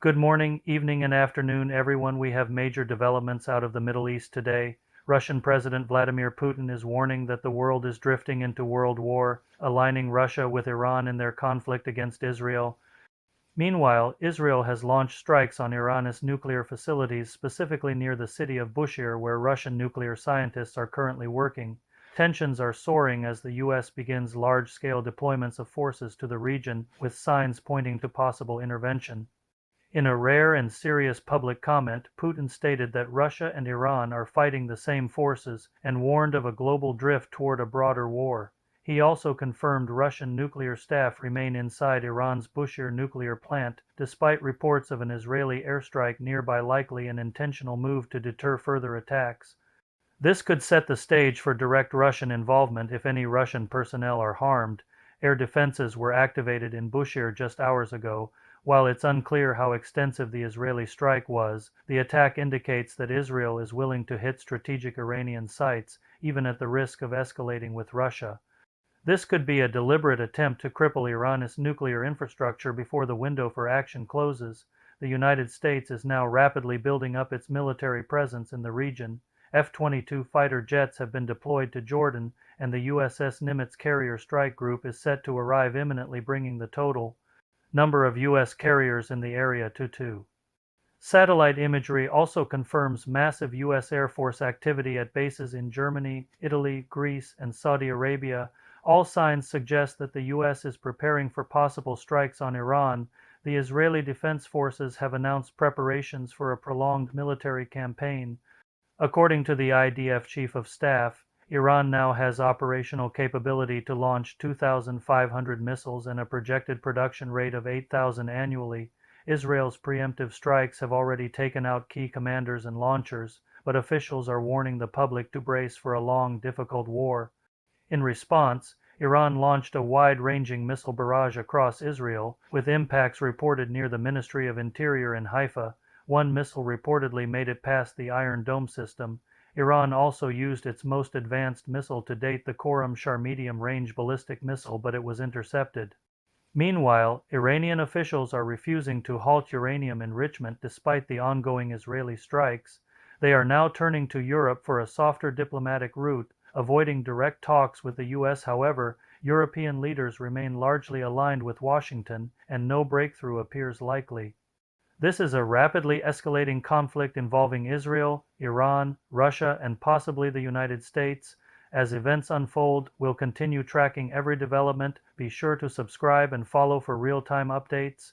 Good morning, evening, and afternoon, everyone. We have major developments out of the Middle East today. Russian President Vladimir Putin is warning that the world is drifting into world war, aligning Russia with Iran in their conflict against Israel. Meanwhile, Israel has launched strikes on Iran's nuclear facilities, specifically near the city of Bushehr, where Russian nuclear scientists are currently working. Tensions are soaring as the U.S. begins large-scale deployments of forces to the region, with signs pointing to possible intervention. In a rare and serious public comment, Putin stated that Russia and Iran are fighting the same forces and warned of a global drift toward a broader war. He also confirmed Russian nuclear staff remain inside Iran's Bushehr nuclear plant, despite reports of an Israeli airstrike nearby, likely an intentional move to deter further attacks. This could set the stage for direct Russian involvement if any Russian personnel are harmed. Air defenses were activated in Bushehr just hours ago. While it's unclear how extensive the Israeli strike was, the attack indicates that Israel is willing to hit strategic Iranian sites, even at the risk of escalating with Russia. This could be a deliberate attempt to cripple Iran's nuclear infrastructure before the window for action closes. The United States is now rapidly building up its military presence in the region. F-22 fighter jets have been deployed to Jordan, and the USS Nimitz carrier strike group is set to arrive imminently, bringing the total number of U.S. carriers in the area to 2. Satellite imagery also confirms massive U.S. Air Force activity at bases in Germany, Italy, Greece, and Saudi Arabia. All signs suggest that the U.S. is preparing for possible strikes on Iran. The Israeli Defense Forces have announced preparations for a prolonged military campaign. According to the IDF Chief of Staff, Iran now has operational capability to launch 2,500 missiles and a projected production rate of 8,000 annually. Israel's preemptive strikes have already taken out key commanders and launchers, but officials are warning the public to brace for a long, difficult war. In response, Iran launched a wide-ranging missile barrage across Israel, with impacts reported near the Ministry of Interior in Haifa. One missile reportedly made it past the Iron Dome system. Iran also used its most advanced missile to date, the Khorram-Shar medium-range ballistic missile, but it was intercepted. Meanwhile, Iranian officials are refusing to halt uranium enrichment despite the ongoing Israeli strikes. They are now turning to Europe for a softer diplomatic route, avoiding direct talks with the U.S. However, European leaders remain largely aligned with Washington, and no breakthrough appears likely. This is a rapidly escalating conflict involving Israel, Iran, Russia, and possibly the United States. As events unfold, we'll continue tracking every development. Be sure to subscribe and follow for real-time updates.